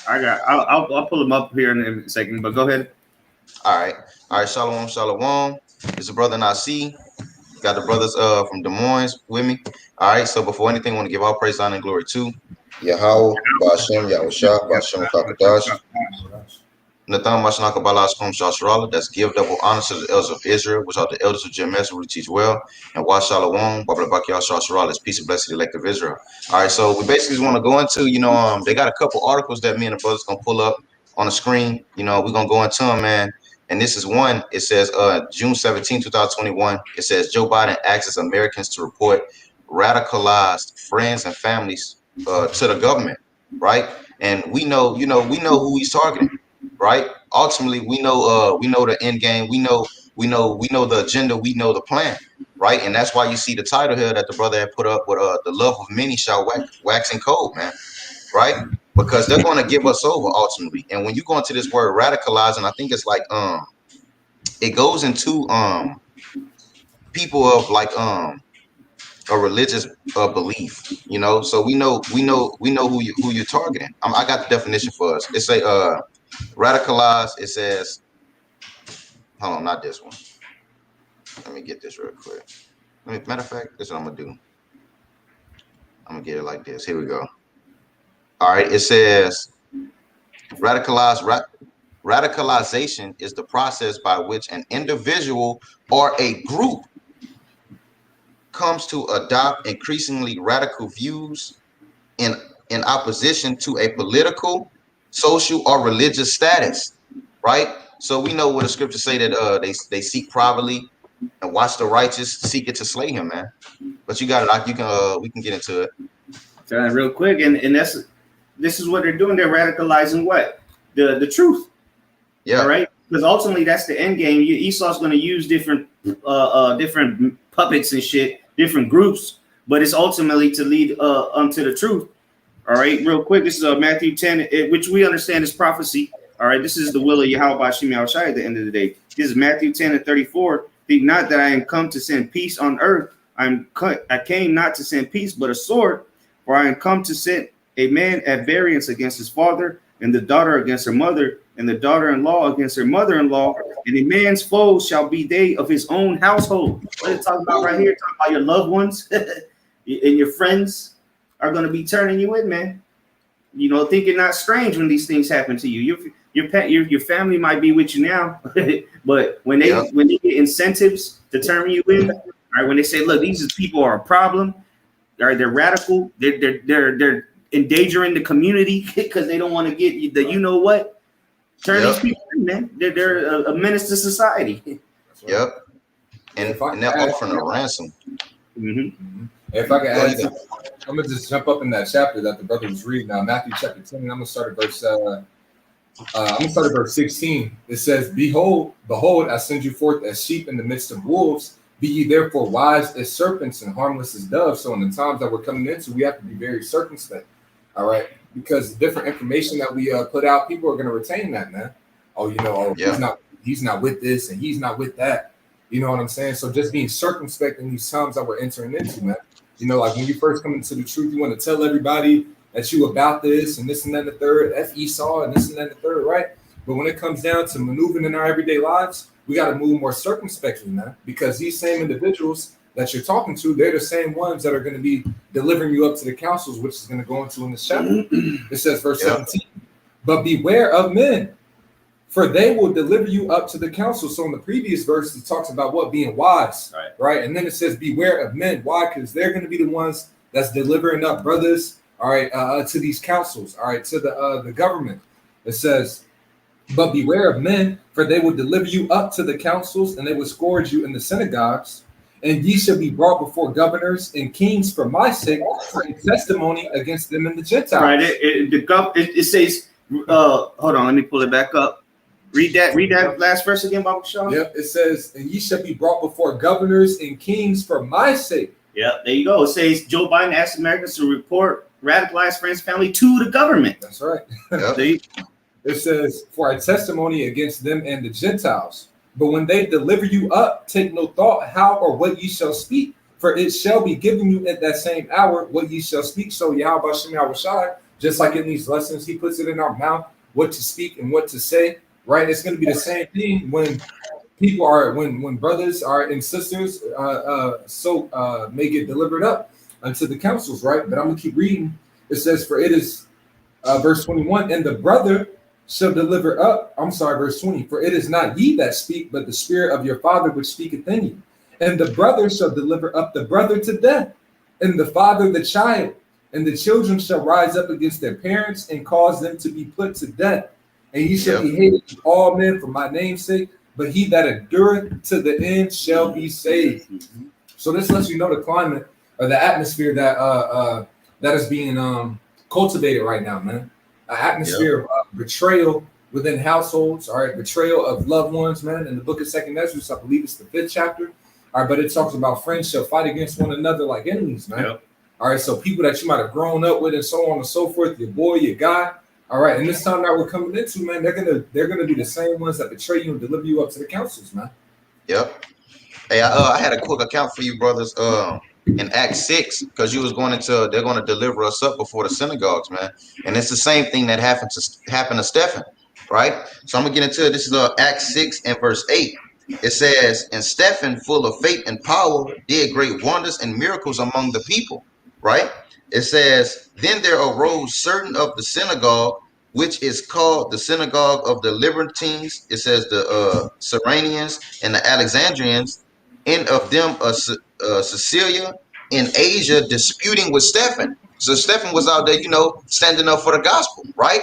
I'll pull them up here in a second, but go ahead. All right. All right. Shalom, shalom. It's a brother Nasi. Got the brothers from Des Moines with me. All right. So before anything, I want to give all praise, honor, and glory to Yahweh, Ba'ashem, Yahushua, Ba'ashem, Kakadash. Nathan Mashanaka Balas Kum Shasharala, that's give double honor to the elders of Israel, which are the elders of Jemes, who teach well, and Wa Shalom, Babla Bakia Shasharala, is peace and blessing to the elect of Israel. All right, so we basically just want to go into, they got a couple articles that me and the brothers gonna pull up on the screen. We're gonna go into them, man. And this is one, it says June 17, 2021. It says Joe Biden asks Americans to report radicalized friends and families to the government, right? And we know who he's targeting, right? Ultimately, we know the end game. We know the agenda. We know the plan, right? And that's why you see the title here that the brother had put up with the love of many shall wax and cold, man, right? Because they're going to give us over ultimately. And when you go into this word radicalizing, I think it's like it goes into people of like a religious belief. So we know who you're targeting. I got the definition for us. It say radicalized. It says, hold on, not this one. Let me get this real quick. Matter of fact, this is what I'm gonna do. I'm gonna get it like this. Here we go. All right. It says radicalization is the process by which an individual or a group comes to adopt increasingly radical views in opposition to a political, social, or religious status, right? So we know what the scriptures say that they seek privately and watch the righteous seek it to slay him, man. But you got it. You can we can get into it. Real quick, and this is what they're doing. They're radicalizing what the truth. Yeah. All right. Because ultimately that's the end game. Esau's going to use different puppets and shit, different groups, but it's ultimately to lead unto the truth. All right, real quick. This is Matthew 10, which we understand is prophecy. All right, this is the will of Yahweh Hashem Yahushai at the end of the day. This is Matthew 10 and 34. Think not that I am come to send peace on earth. I came not to send peace, but a sword. For I am come to set a man at variance against his father, and the daughter against her mother, and the daughter-in-law against her mother-in-law, and a man's foes shall be they of his own household. What are you talking about right here? Talking about your loved ones and your friends are going to be turning you in, man. Think it not strange when these things happen to you. Your family might be with you now, but when they get incentives to turn you in, all right, when they say, look, these people are a problem, all right, they're radical, they're endangering the community because they don't want to get the what. Turn these people in, man. They're a menace to society. Yep. And they're offering a ransom. Mm-hmm. If I can add, I'm gonna just jump up in that chapter that the brother was reading now, Matthew chapter 10, and I'm gonna start at verse 16. It says, Behold, I send you forth as sheep in the midst of wolves. Be ye therefore wise as serpents and harmless as doves. So in the times that we're coming into, we have to be very circumspect. All right, because the different information that we put out, people are going to retain that, man. He's not with this and he's not with that. You know what I'm saying? So just being circumspect in these times that we're entering into, man. Like when you first come into the truth, you want to tell everybody that you about this and this and that and the third, F Esau and this and that and the third, right? But when it comes down to maneuvering in our everyday lives, we got to move more circumspectly, man, because these same individuals that you're talking to, they're the same ones that are going to be delivering you up to the councils, which is going to go into in this chapter. It says, verse 17, but beware of men, for they will deliver you up to the council. So in the previous verse, it talks about what being wise, right? And then it says, beware of men. Why? Because they're going to be the ones that's delivering up brothers, all right, to these councils, all right, to the government. It says, but beware of men, for they will deliver you up to the councils, and they will scourge you in the synagogues. And ye shall be brought before governors and kings for my sake, for a testimony against them and the Gentiles. Right. It says, hold on, let me pull it back up. Read that last verse again, Baba Sean. Yep. It says, and ye shall be brought before governors and kings for my sake. Yeah, there you go. It says Joe Biden asked Americans to report radicalized friends family to the government. That's right. Yep. It says, for a testimony against them and the Gentiles. But when they deliver you up, take no thought how or what ye shall speak, for it shall be given you at that same hour what ye shall speak. So Yahweh Shem Yahushai Just like in these lessons, he puts it in our mouth, what to speak and what to say, right? It's going to be the same thing when people are, when brothers are and sisters may get delivered up unto the councils, right? But I'm going to keep reading. It says, for it is, verse 21, and the brother shall deliver up, verse 20, for it is not ye that speak, but the spirit of your Father which speaketh in you. And the brother shall deliver up the brother to death, and the father the child, and the children shall rise up against their parents and cause them to be put to death. And ye shall be hated of all men for my name's sake, but he that endureth to the end shall be saved. So this lets you know the climate or the atmosphere that that is being cultivated right now, man. An atmosphere of betrayal within households, all right, betrayal of loved ones, man. In the book of 2nd Ezra, I believe it's the 5th chapter. All right, but it talks about friends shall fight against one another like enemies, man. Yep. All right, so people that you might have grown up with and so on and so forth, your boy, your guy. All right, and this time that we're coming into, man, they're gonna be the same ones that betray you and deliver you up to the councils, man. Yep. Hey, I had a quick account for you, brothers. In Acts 6, because you was they're going to deliver us up before the synagogues, man. And it's the same thing that happened to Stephen, right? So I'm gonna get into it. This is Acts 6 and verse 8. It says, and Stephen, full of faith and power, did great wonders and miracles among the people, right? It says, then there arose certain of the synagogue, which is called the synagogue of the Libertines. It says the Cyrenians and the Alexandrians, and of them Cecilia in Asia, disputing with Stephen. So Stephen was out there, standing up for the gospel, right?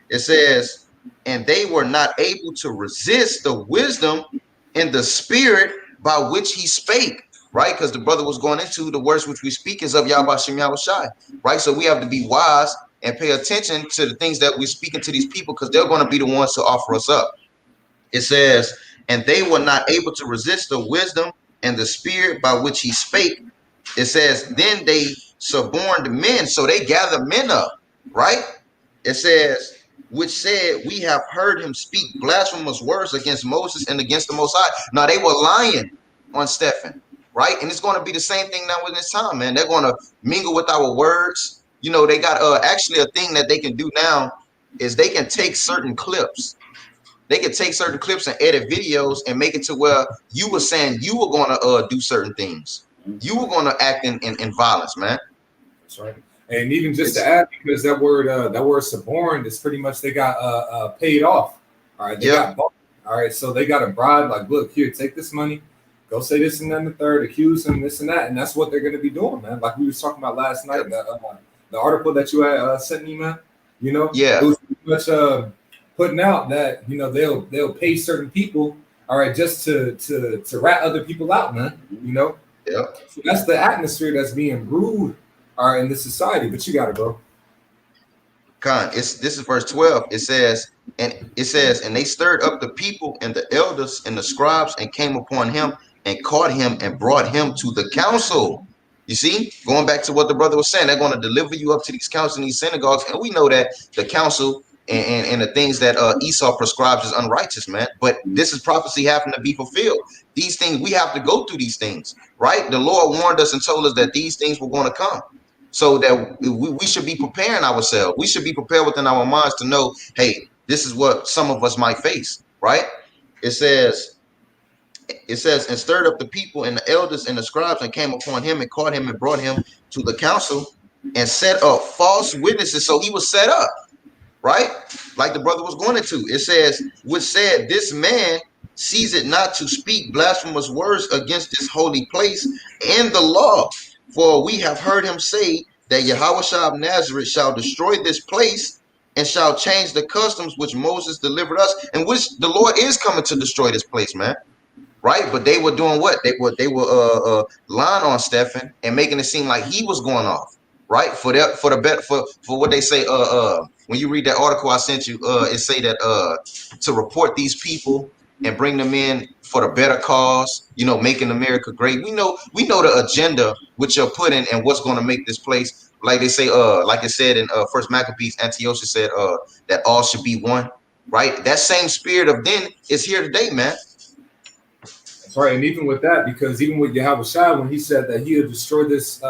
It says, and they were not able to resist the wisdom in the spirit by which he spake, right? Because the brother was going into the words which we speak is of Yahweh Shem Yahushai, right? So we have to be wise and pay attention to the things that we're speaking to these people, because they're going to be the ones to offer us up. It says, and they were not able to resist the wisdom and the spirit by which he spake. It says, then they suborned men, so they gathered men up, right? It says, which said, we have heard him speak blasphemous words against Moses and against the Most High. Now they were lying on Stephen, right? And it's going to be the same thing now in this time, man. They're going to mingle with our words. They got actually a thing that they can do now is they can take certain clips. They can take certain clips and edit videos and make it to where you were saying you were going to do certain things. You were going to act in violence, man. That's right. And even just to add, because that word suborned is pretty much they got paid off. All right. They got bought. All right. So they got a bribe, like, look, here, take this money, go say this and then the third, accuse him, this and that. And that's what they're going to be doing, man. Like we were talking about last night, the article that you had sent me, man, it was pretty much putting out that, they'll pay certain people, all right, just to rat other people out, man, Yeah. So that's the atmosphere that's being brewed, all right, in this society. But you got it, bro. This is verse 12. It says, and they stirred up the people and the elders and the scribes and came upon him and caught him and brought him to the council. You see, going back to what the brother was saying, they're going to deliver you up to these councils and these synagogues. And we know that the council and the things that Esau prescribes is unrighteous, man. But this is prophecy having to be fulfilled. These things, we have to go through these things, right? The Lord warned us and told us that these things were going to come. So that we should be preparing ourselves. We should be prepared within our minds to know, hey, this is what some of us might face, right? It says, and stirred up the people and the elders and the scribes and came upon him and caught him and brought him to the council and set up false witnesses. So he was set up, right? Like the brother was going into. It says, which said, this man ceased not to speak blasphemous words against this holy place and the law. For we have heard him say that Yahushua of Nazareth shall destroy this place and shall change the customs which Moses delivered us, and which the Lord is coming to destroy this place, man. Right? But they were doing what? They were lying on Stephen and making it seem like he was going off, right? For what they say. When you read that article I sent you, it say that to report these people and bring them in for the better cause, making America great. We know the agenda which you're putting and what's going to make this place, like they say, like it said in First Maccabees, Antiochus said that all should be one, right? That same spirit of then is here today, man. That's right. And even with that, because even with Yahushua, when he said that he had destroyed this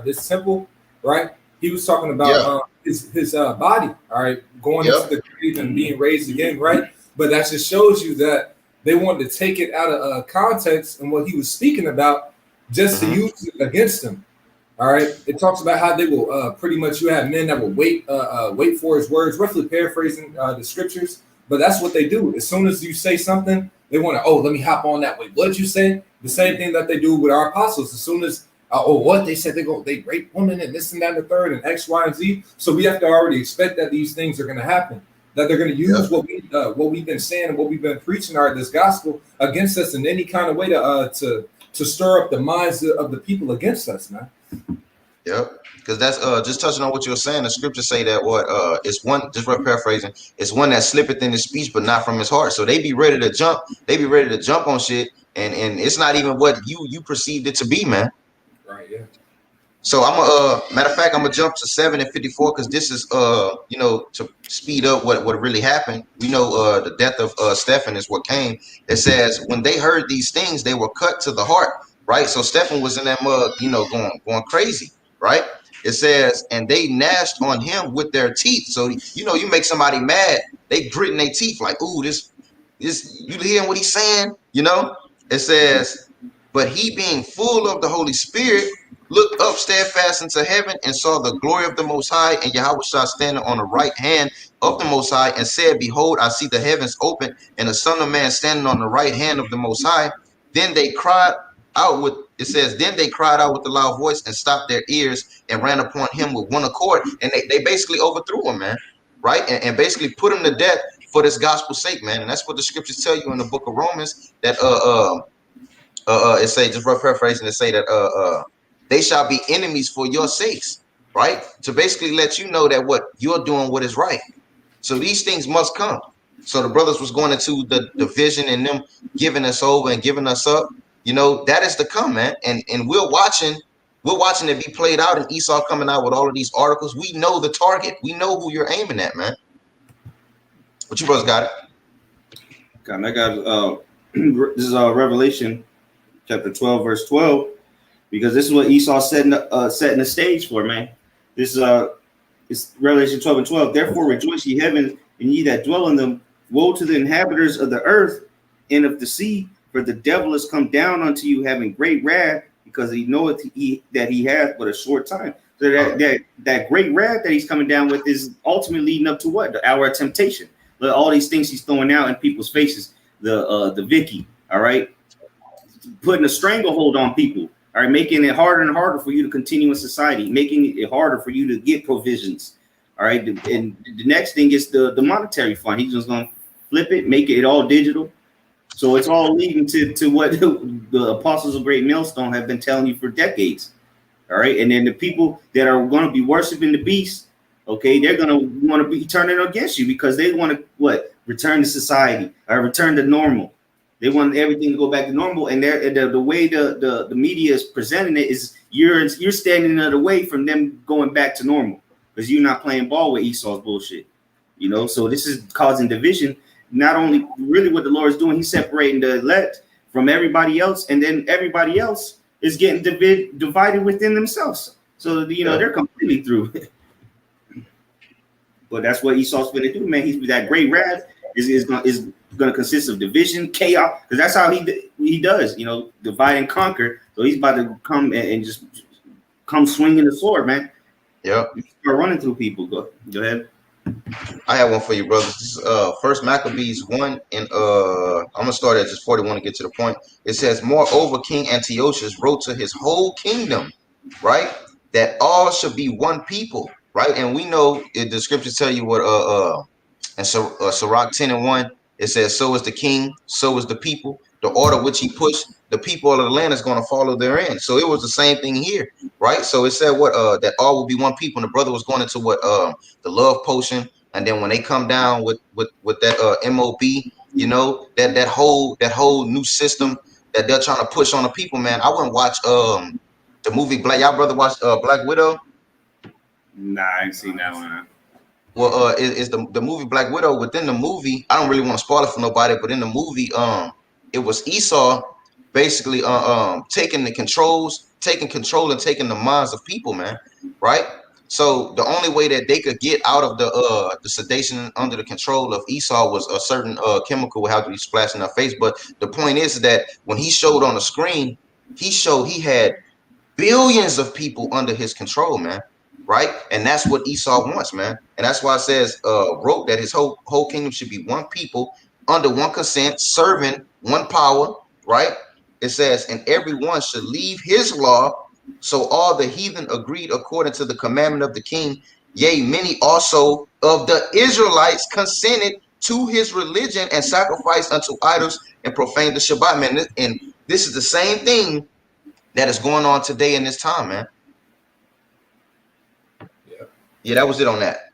this temple, right? He was talking about his body, all right, going Yep. into the grave and being raised again, right? But that just shows you that they wanted to take it out of context and what he was speaking about just to use it against him. All right. It talks about how they will pretty much you have men that will wait for his words, roughly paraphrasing the scriptures, but that's what they do. As soon as you say something, they want to, let me hop on that way. What did you say? The same thing that they do with our apostles. As soon as what they said, they rape women and this and that and the third and X, Y, and Z. So we have to already expect that these things are going to happen. That they're going to use what we've been saying and what we've been preaching this gospel against us in any kind of way to stir up the minds of the people against us, man. Yep. Because that's just touching on what you're saying. The scriptures say that it's one, just paraphrasing, it's one that slippeth in his speech, but not from his heart. So they be ready to jump. They be ready to jump on shit, and it's not even what you perceived it to be, man. Right. Yeah. So I'm matter of fact, I'm gonna jump to 7 and 54 because this is to speed up what really happened. We know the death of Stephen is what came. It says when they heard these things, they were cut to the heart. Right. So Stephen was in that mug, going crazy. Right. It says, and they gnashed on him with their teeth. So you make somebody mad, they gritting their teeth like, ooh, this you hearing what he's saying? It says, but he being full of the Holy Spirit looked up steadfast into heaven and saw the glory of the Most High and Yahushua standing on the right hand of the Most High and said, behold, I see the heavens open and the Son of Man standing on the right hand of the Most High. Then they cried out with a loud voice and stopped their ears and ran upon him with one accord. And they basically overthrew him, man. Right. And basically put him to death for this gospel's sake, man. And that's what the scriptures tell you in the book of Romans that it say, just rough paraphrasing, to say that they shall be enemies for your sakes, right? To basically let you know that what you're doing, what is right. So these things must come. So the brothers was going into the division and them giving us over and giving us up. That is to come, man. And we're watching it be played out, and Esau coming out with all of these articles. We know the target. We know who you're aiming at, man. What you brothers got it? I got this is Revelation chapter 12, verse 12, because this is what Esau setting the stage for, man. This is Revelation 12 and 12. Therefore rejoice ye heavens, and ye that dwell in them. Woe to the inhabitants of the earth and of the sea, for the devil is come down unto you, having great wrath, because he knoweth that he hath but a short time. So that great wrath that he's coming down with is ultimately leading up to what? The hour of temptation. All these things he's throwing out in people's faces. The Vicky, all right, putting a stranglehold on people, all right, making it harder and harder for you to continue in society, making it harder for you to get provisions, all right. And the next thing is the monetary fund. He's just going to flip it, make it all digital. So it's all leading to what the apostles of Great Millstone have been telling you for decades, all right. And then the people that are going to be worshiping the beast, okay, they're going to want to be turning against you because they want to return to society or return to normal. They want everything to go back to normal, and the way the media is presenting it is you're standing in the way from them going back to normal because you're not playing ball with Esau's bullshit, So this is causing division. Not only really what the Lord is doing, he's separating the elect from everybody else, and then everybody else is getting divided within themselves. So they're completely through. But that's what Esau's going to do, man. He's that great wrath is going to consist of division, chaos, because that's how he does, divide and conquer. So he's about to come and just come swinging the sword, man. Yep. Start running through people. Go ahead. I have one for you, brothers. First Maccabees 1, and I'm gonna start at just 41 to get to the point. It says, moreover, King Antiochus wrote to his whole kingdom, right, that all should be one people, right? And we know the scriptures tell you what and so Sirach 10 and 1, it says, so is the king, so is the people. The order which he pushed, the people of the land is going to follow therein. So it was the same thing here, right? So it said that all will be one people. And the brother was going into the love potion, and then when they come down with that MOB, that whole new system that they're trying to push on the people, man. I wouldn't watch the movie Y'all brother watch Black Widow? Nah, I ain't seen that one. Well, is the movie Black Widow. Within the movie, I don't really want to spoil it for nobody, but in the movie, it was Esau basically taking control and taking the minds of people, man, right? So the only way that they could get out of the sedation under the control of Esau was a certain chemical would have to be splashed in their face. But the point is that when he showed on the screen, he showed he had billions of people under his control, man. Right? And that's what Esau wants, man. And that's why it says wrote that his whole kingdom should be one people under one consent, serving one power, right? It says, and everyone should leave his law. So all the heathen agreed according to the commandment of the king. Yea, many also of the Israelites consented to his religion and sacrificed unto idols and profaned the Shabbat, man. And this is the same thing that is going on today in this time, man. Yeah, that was it on that.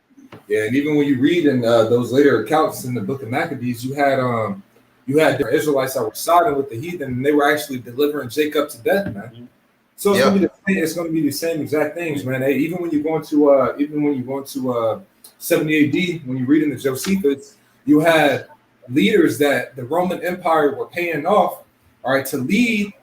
Yeah, and even when you read in those later accounts in the book of Maccabees, you had the Israelites that were siding with the heathen, and they were actually delivering Jacob to death, man. So it's going to be the same exact things, man. Hey, even when you go into 70 AD, when you read in the Josephus, you had leaders that the Roman Empire were paying off, all right, to lead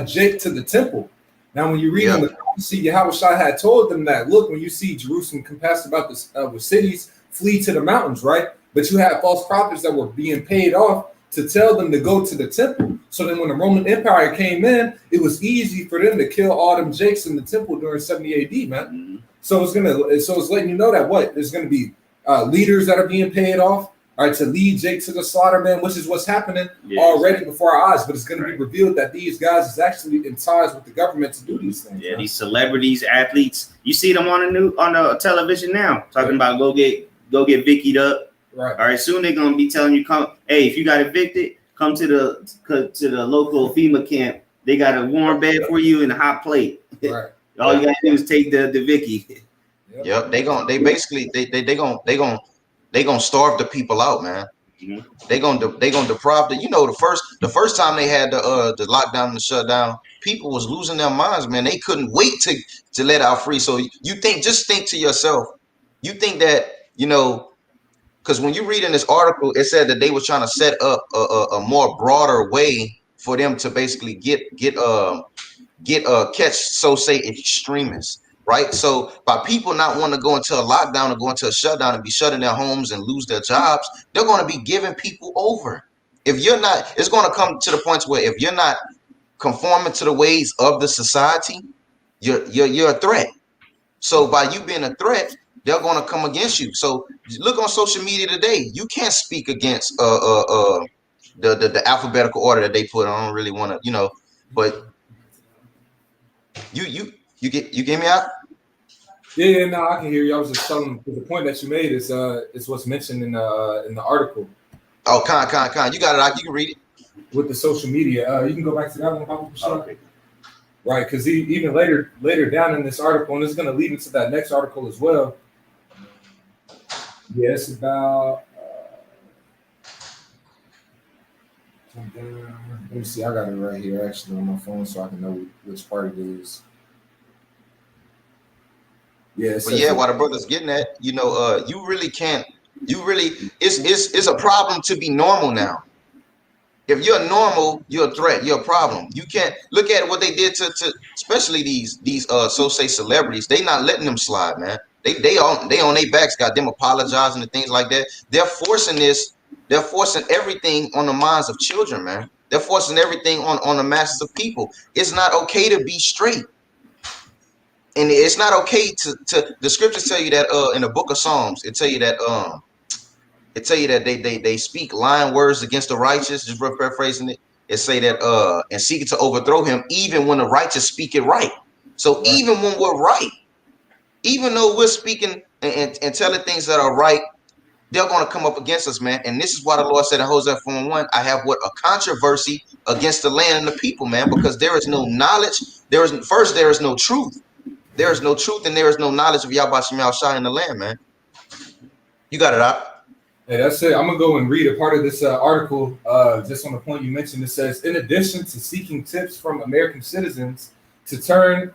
Jake to the temple. Now, when you read in the prophecy, Yahweh had told them that, look, when you see Jerusalem compassed about this with cities, flee to the mountains, right? But you had false prophets that were being paid off to tell them to go to the temple. So then when the Roman Empire came in, it was easy for them to kill all them Jakes in the temple during 70 AD, man. Mm-hmm. So it's letting you know that there's going to be leaders that are being paid off, all right, to lead Jake to the slaughter, man, which is what's happening already before our eyes. But it's going to be revealed that these guys is actually in ties with the government to do these things. Yeah, man. These celebrities, athletes, you see them on the television now talking about go get Vickied up. Right. All right. Soon they're gonna be telling you, hey, if you got evicted, come to the local FEMA camp. They got a warm bed for you and a hot plate. Right. All you gotta do is take the Vicky. Yep. They gonna starve the people out, man. Mm-hmm. They gonna deprive the first time they had the lockdown and the shutdown, people was losing their minds, man. They couldn't wait to let out free. So just think to yourself, you think that, because when you read in this article, it said that they were trying to set up a more broader way for them to basically catch, so say, extremists. Right. So by people not wanting to go into a lockdown or go into a shutdown and be shut in their homes and lose their jobs, they're going to be giving people over. If you're not, it's going to come to the point where if you're not conforming to the ways of the society, you're a threat. So by you being a threat, they're going to come against you. So look on social media today. You can't speak against the alphabetical order that they put. I don't really want to, but you get me out. Yeah, no, I can hear you. I was just telling the point that you made is what's mentioned in the article. Oh, Con. You got it. You can read it. With the social media, you can go back to that one, Papa. Okay. Right, because even later down in this article, and it's going to lead into that next article as well. Yeah, it's about. Let me see. I got it right here, actually, on my phone, so I can know which part it is. Yeah, while the brother's getting at, you really can't. It's a problem to be normal now. If you're normal, you're a threat. You're a problem. You can't look at what they did to especially these so say celebrities. They not letting them slide, man. They on their backs, got them apologizing and things like that. They're forcing this. They're forcing everything on the minds of children, man. They're forcing everything on the masses of people. It's not okay to be straight. And it's not okay to the scriptures tell you that in the book of Psalms, it tell you that they speak lying words against the righteous, just paraphrasing it. It say that and seeking to overthrow him, even when the righteous speak it right. So even when we're right, even though we're speaking and telling things that are right, they're going to come up against us, man. And this is why the Lord said in Hosea 4:1, I have a controversy against the land and the people, man, because there is no knowledge. There is no truth. There is no truth and there is no knowledge of Yahweh Shem Yahushua in the land, man. You got it out. Hey, that's it. I'm going to go and read a part of this article just on the point you mentioned. It says, in addition to seeking tips from American citizens to turn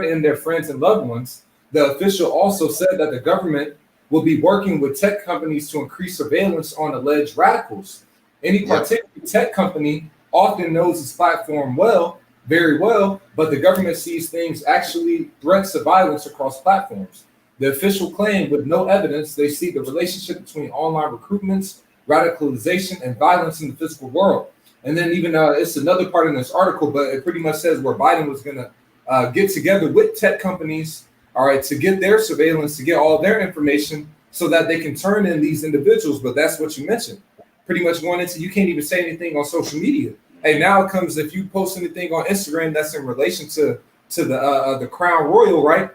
in their friends and loved ones, the official also said that the government will be working with tech companies to increase surveillance on alleged radicals. Any particular tech company often knows its platform well very well, but the government sees things actually threats of violence across platforms. The official claim with no evidence, they see the relationship between online recruitments, radicalization, and violence in the physical world. And then even it's another part in this article, but it pretty much says where Biden was going to get together with tech companies, all right, to get their surveillance, to get all their information so that they can turn in these individuals. But that's what you mentioned. Pretty much going into, you can't even say anything on social media. Hey, now it comes if you post anything on Instagram that's in relation to the Crown Royal, right?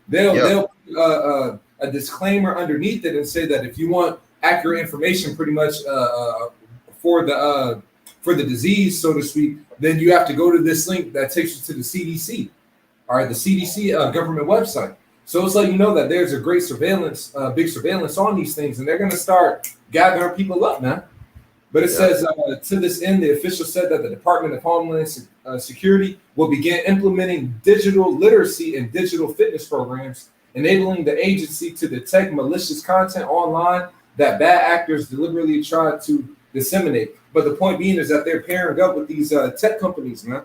They'll put a disclaimer underneath it and say that if you want accurate information, pretty much for the disease, so to speak, then you have to go to this link that takes you to the CDC. All right, the CDC government website. So it's like, you know, that there's a great surveillance, big surveillance on these things, and they're going to start gathering people up, man. But it says, to this end, the official said that the Department of Homeland Security will begin implementing digital literacy and digital fitness programs, enabling the agency to detect malicious content online that bad actors deliberately try to disseminate. But the point being is that they're pairing up with these tech companies, man.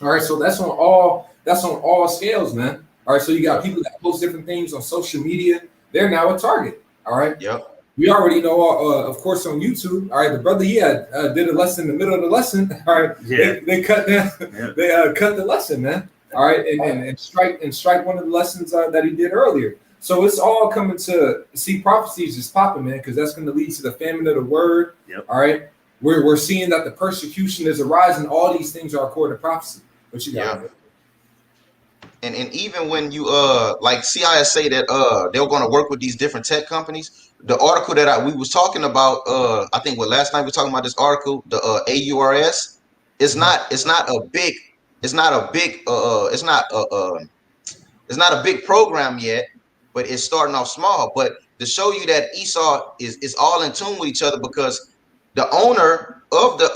All right, so that's on all scales, man. All right, so you got people that post different things on social media. They're now a target. All right. Yep. We already know, of course, on YouTube. All right, the brother, did a lesson in the middle of the lesson. All right, they cut down, they cut the lesson, man. All right, and strike one of the lessons that he did earlier. So it's all coming to see prophecies just popping, man, because that's going to lead to the famine of the word. Yep. All right, we're seeing that the persecution is arising. All these things are according to prophecy. What you got? Yeah. And even when you like CIA say that they're going to work with these different tech companies, the article that we was talking about, I think last night we were talking about this article, the AURS, it's not a big program yet, but it's starting off small. But to show you that Esau is all in tune with each other, because the owner of the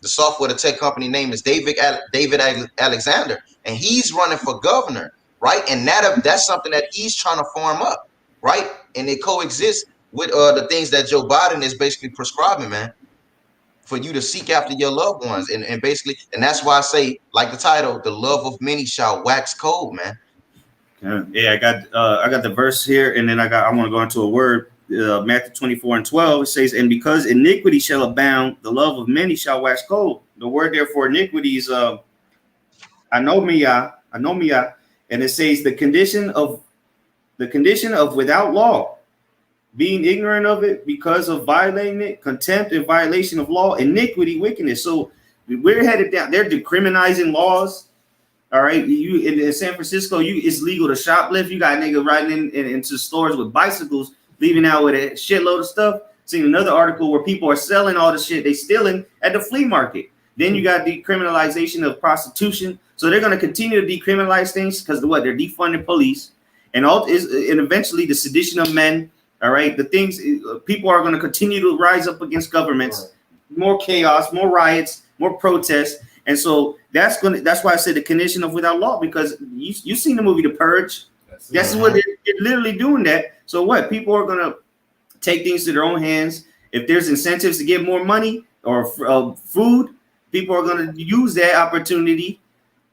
software, the tech company name is David Alexander, and he's running for governor, right? And that's something that he's trying to farm up, right? And it coexists with the things that Joe Biden is basically prescribing, man, for you to seek after your loved ones, and basically, and that's why I say, like the title, the love of many shall wax cold, man. Yeah, I got the verse here, and then I want to go into a word. Matthew 24:12, it says, and because iniquity shall abound, the love of many shall wax cold. The word there for iniquity is anomia, and it says the condition of without law, being ignorant of it because of violating it, contempt and violation of law, iniquity, wickedness. So we're headed down. They're decriminalizing laws. All right, you in San Francisco, it's legal to shoplift. You got nigga riding into stores with bicycles, leaving out with a shitload of stuff. Seen another article where people are selling all the shit they stealing at the flea market. Then you got decriminalization of prostitution. So they're going to continue to decriminalize things because they're defunding police, and eventually the sedition of men. All right, the things people are going to continue to rise up against governments, more chaos, more riots, more protests, and so that's why I said the condition of without law, because you seen the movie The Purge. That's what they're literally doing that. So what? People are going to take things to their own hands. If there's incentives to get more money or food, people are going to use that opportunity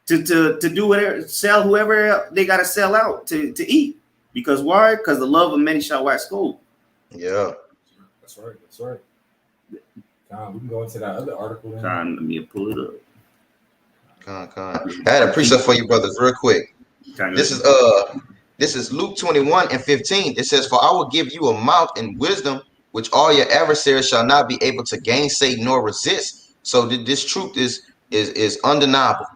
to do whatever, sell whoever they got to sell out to eat. Because why? Because the love of many shall wax cold. Yeah. That's right. We can go into that other article. Let me pull it up. I had a precept for you, brothers, real quick. This is Luke 21:15. It says, for I will give you a mouth and wisdom, which all your adversaries shall not be able to gainsay nor resist. So this truth is undeniable,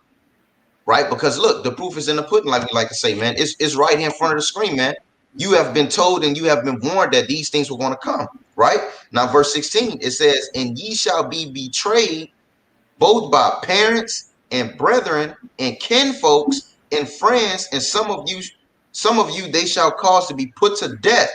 right? Because look, the proof is in the pudding, like we like to say, man. It's right here in front of the screen, man. You have been told and you have been warned that these things were going to come, right? Now, verse 16, it says, and ye shall be betrayed both by parents and brethren and kinfolks and friends, and some of you they shall cause to be put to death,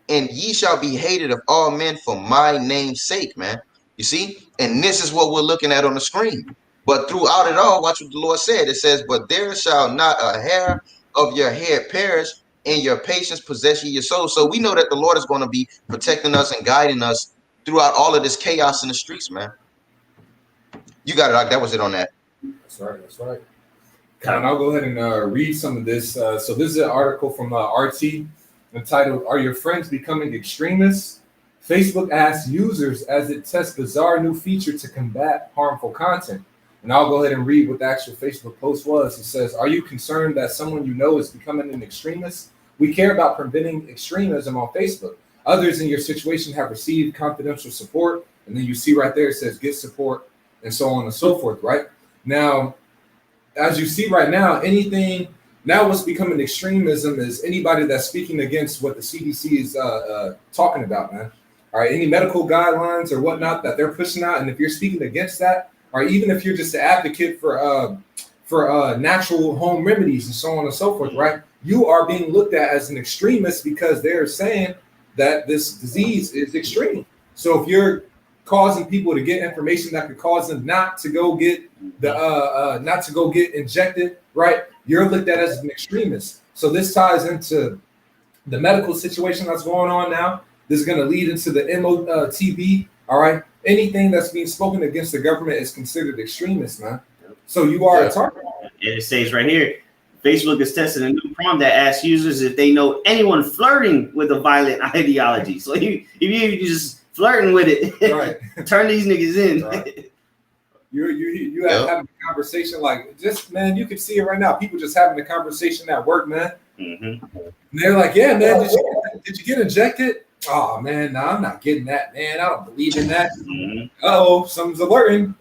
and ye shall be hated of all men for my name's sake, man. You see, and this is what we're looking at on the screen. But throughout it all, watch what the Lord said. It says, but there shall not a hair of your head perish, and your patience possess ye your soul. So we know that the Lord is going to be protecting us and guiding us throughout all of this chaos in the streets, man. You got it, Doc. That was it on that. That's right. That's right. And I'll go ahead and read some of this. So this is an article from RT entitled, "Are Your Friends Becoming Extremists? Facebook asks users as it tests bizarre new feature to combat harmful content." And I'll go ahead and read what the actual Facebook post was. It says, "Are you concerned that someone you know is becoming an extremist? We care about preventing extremism on Facebook. Others in your situation have received confidential support." And then you see right there, it says get support and so on and so forth, right? Now, as you see right now, anything now what's becoming extremism is anybody that's speaking against what the CDC is talking about, man. All right, any medical guidelines or whatnot that they're pushing out, and if you're speaking against that, or even if you're just an advocate for natural home remedies and so on and so forth, right? You are being looked at as an extremist because they're saying that this disease is extreme. So if you're causing people to get information that could cause them not to go get injected, right? You're looked at as an extremist. So this ties into the medical situation that's going on now. This is going to lead into the MOTB. All right. Anything that's being spoken against the government is considered extremist, man. So you are a target. It says right here, Facebook is testing a new prompt that asks users if they know anyone flirting with a violent ideology. So if you just flirting with it, right. Turn these niggas in. Right. You having a conversation like just, man, you can see it right now. People just having a conversation at work, man. Mm-hmm. And they're like, yeah, man, did you get injected? Oh man, no, I'm not getting that, man. I don't believe in that. Mm-hmm. Something's alerting.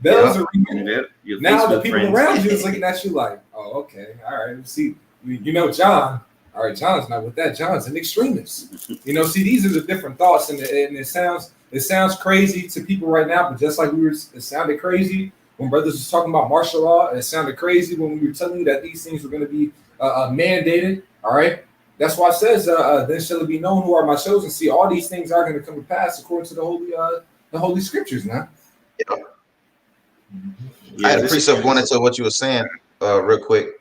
Bells are ringing. Now the people around you is looking at you like, oh, okay, all right. Let's see, you know, John. All right, John's not with that. John's an extremist. You know, see, these are the different thoughts, and it sounds crazy to people right now, but just like it sounded crazy when brothers was talking about martial law, and it sounded crazy when we were telling you that these things were going to be mandated. All right, that's why it says, "Then shall it be known who are my chosen." See, all these things are going to come to pass according to the holy scriptures, man. I had a precept going into what you were saying, real quick.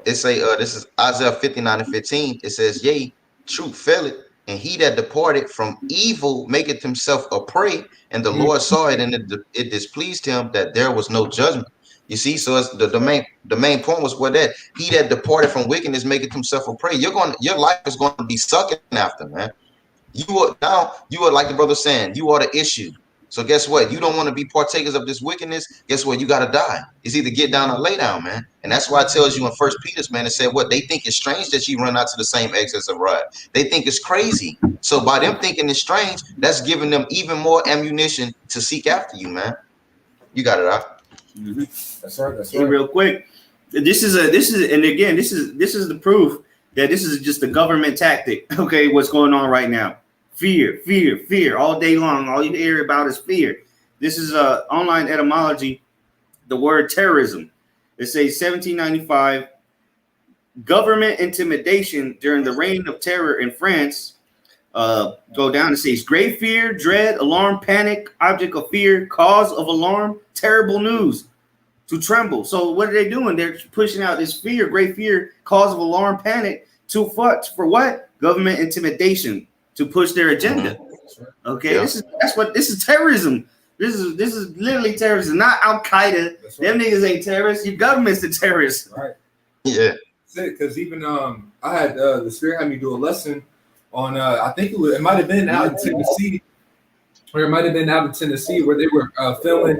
It say, this is Isaiah 59:15. It says, "Yea, truth faileth, and he that departed from evil maketh himself a prey, and the Lord saw it, and it displeased him that there was no judgment." You see, so it's the main point was what that he that departed from wickedness maketh himself a prey. Your life is going to be sucking after, man. You are like the brother saying, you are the issue. So guess what? You don't want to be partakers of this wickedness. Guess what? You got to die. It's either get down or lay down, man. And that's why it tells you in First Peter's, man, it said what they think is strange that you run out to the same excess of rod. They think it's crazy. So by them thinking it's strange, that's giving them even more ammunition to seek after you, man. You got it out. Mm-hmm. That's right. That's right. And real quick, this is the proof that this is just a government tactic. Okay, what's going on right now? Fear, fear, fear all day long. All you hear about is fear. This is online etymology. The word terrorism. It says 1795 government intimidation during the reign of terror in France. Go down. It says great fear, dread, alarm, panic, object of fear, cause of alarm, terrible news, to tremble. So what are they doing? They're pushing out this fear, great fear, cause of alarm, panic, for what? Government intimidation. To push their agenda. Okay, yeah. This is terrorism. This is literally terrorism, not Al Qaeda. Right. Them niggas ain't terrorists. Your government's the terrorist. Right. Yeah. Because even I had the Spirit had me do a lesson on I think it might have been out in Tennessee, or it might have been out in Tennessee where they were filming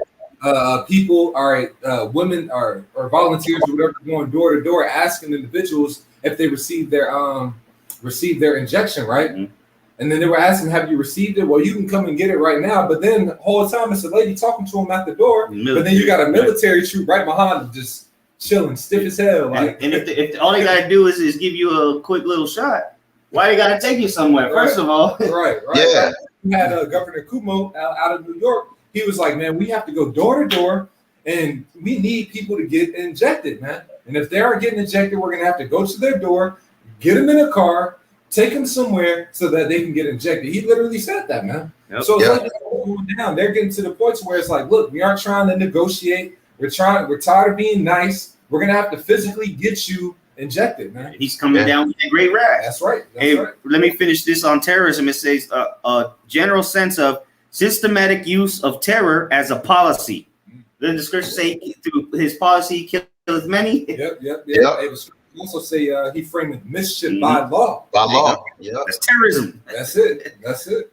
people, all right, women or volunteers or whatever, going door to door asking individuals if they received their injection, right? Mm-hmm. And then they were asking, "Have you received it?" Well, you can come and get it right now. But then the whole time it's a lady talking to him at the door. But then you got a military troop right behind them, just chilling, stiff as hell. Like, and if all they gotta do is give you a quick little shot, why they gotta take you somewhere? Right. First of all, right. Yeah. We had Governor Cuomo out of New York. He was like, "Man, we have to go door to door, and we need people to get injected, man. And if they aren't getting injected, we're gonna have to go to their door, get them in a car." Take them somewhere so that they can get injected. He literally said that, man. Yep. So it's like it's going down. They're getting to the point where it's like, look, we aren't trying to negotiate. We're tired of being nice. We're gonna have to physically get you injected, man. He's coming down with a great rash. That's right. Let me finish this on terrorism. It says a general sense of systematic use of terror as a policy. Then the scripture say through his policy he killeth many. Yep. Yep. It was also say he framed mischief by law. By law. Yep. That's terrorism. That's it.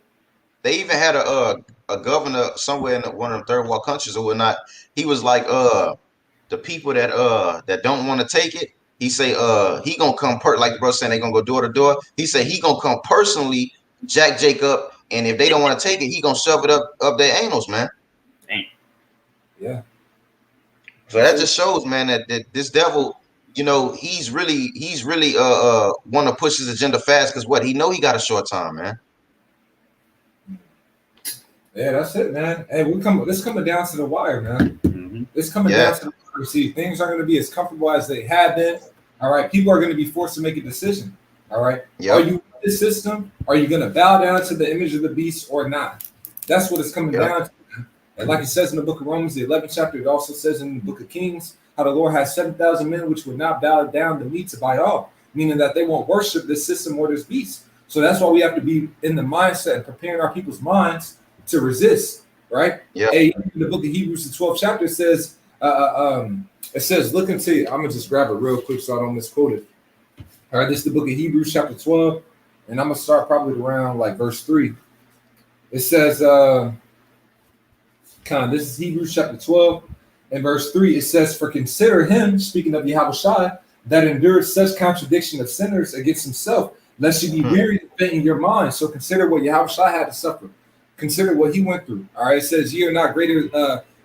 They even had a governor somewhere in one of the third world countries or whatnot. He was like, the people that don't want to take it, he say, he gonna come like the brother saying they gonna go door to door. He said he gonna come personally, jack Jacob, and if they don't want to take it, he gonna shove it up their anals, man. Dang. Yeah. So that just shows, man, that this devil, you know, he's really want to push his agenda fast because what he know he got a short time, man. Yeah, that's it, man. Hey, this coming down to the wire, man. Mm-hmm. It's coming down to the wire. See, things aren't going to be as comfortable as they have been. All right, people are going to be forced to make a decision. All right, Are you in this system? Are you going to bow down to the image of the beast or not? That's what it's coming down to. And like it says in the book of Romans, the 11th chapter, it also says in the book of Kings how the Lord has 7,000 men which would not bow down to me to Baal, meaning that they won't worship this system or this beast. So that's why we have to be in the mindset and preparing our people's minds to resist, right? Yeah. In the book of Hebrews, the 12th chapter says, it says, look into it. I'm gonna just grab it real quick so I don't misquote it. All right, this is the book of Hebrews, chapter 12, and I'm gonna start probably around like verse 3. It says, this is Hebrews chapter 12 and verse 3. It says, for consider him, speaking of Yahushua, that endured such contradiction of sinners against himself, lest you be weary and faint in your mind. So consider what Yahushua had to suffer. Consider what he went through. All right, it says, ye are not greater,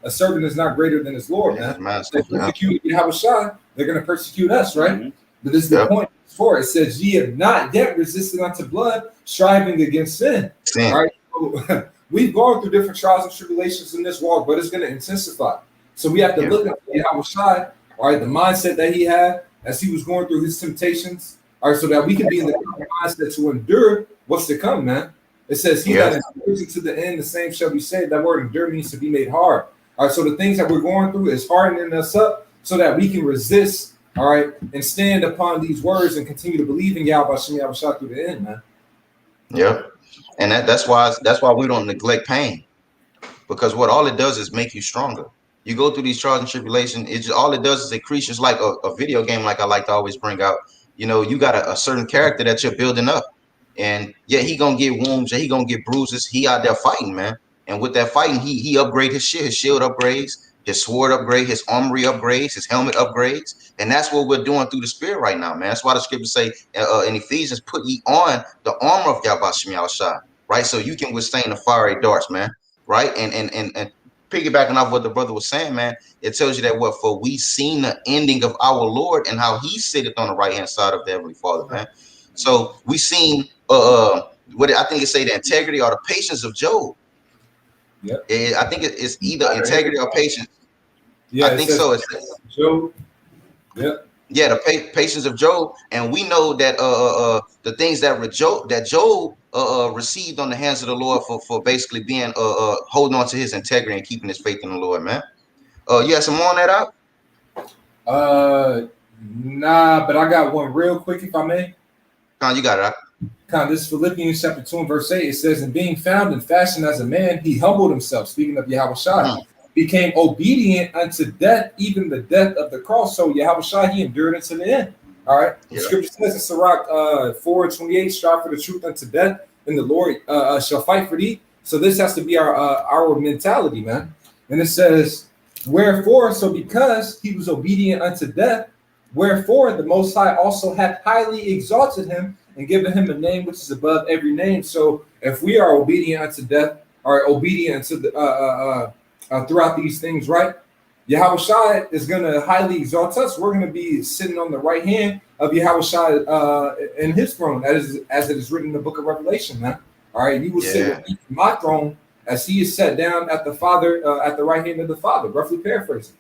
a servant is not greater than his Lord, man. They persecute Yahushua, they're going to persecute us, right? Mm-hmm. But this is the point. For it says, ye have not yet resisted unto blood, striving against sin. All right, so, we've gone through different trials and tribulations in this walk, but it's going to intensify. So we have to look at Yahushua, all right, the mindset that he had as he was going through his temptations, all right, so that we can be in the mindset to endure what's to come, man. It says, he that endures to the end, the same shall be saved. That word endure means to be made hard. All right, so the things that we're going through is hardening us up so that we can resist, all right, and stand upon these words and continue to believe in Yahweh Shah through the end, man. Yep. And that's why we don't neglect pain, because what all it does is make you stronger. You go through these trials and tribulations, all it does is increase. It's like a video game, like I like to always bring out. You know, you got a certain character that you're building up. And yeah, he gonna get wounds, he gonna get bruises. He out there fighting, man. And with that fighting, he upgrade his shit. His shield upgrades, his sword upgrade, his armory upgrades, his helmet upgrades. And that's what we're doing through the spirit right now, man. That's why the scriptures say in Ephesians, put ye on the armor of Yahweh Shah, right? So you can withstand the fiery darts, man. Right? And piggybacking off what the brother was saying, man, it tells you that for we seen the ending of our Lord and how he sitteth on the right hand side of the Heavenly Father, man. So we seen what I think it say the integrity or the patience of Job. Yeah, I think it's either integrity or patience. Yeah, I think so. It's Job. Yeah. Yeah, the patience of Job, and we know that the things that Job received on the hands of the Lord for basically being holding on to his integrity and keeping his faith in the Lord, man. You have some more on that out? Nah, but I got one real quick, if I may. You got it out. This is Philippians chapter 2 and verse 8. It says, and being found and fashioned as a man, he humbled himself, speaking of Yahushua, became obedient unto death, even the death of the cross. So Yahushua, he endured unto the end. All right. The scripture says in Sirach 4:28, strive for the truth unto death, and the Lord shall fight for thee. So this has to be our mentality, man. And it says, wherefore, so because he was obedient unto death, wherefore the Most High also hath highly exalted him and given him a name which is above every name. So if we are obedient unto death, or obedient to the throughout these things, right? Yahushua is going to highly exalt us. We're going to be sitting on the right hand of Yahushua in his throne, as it is written in the book of Revelation, man. All right, you will sit with my throne as he is set down at the Father, at the right hand of the Father, roughly paraphrasing.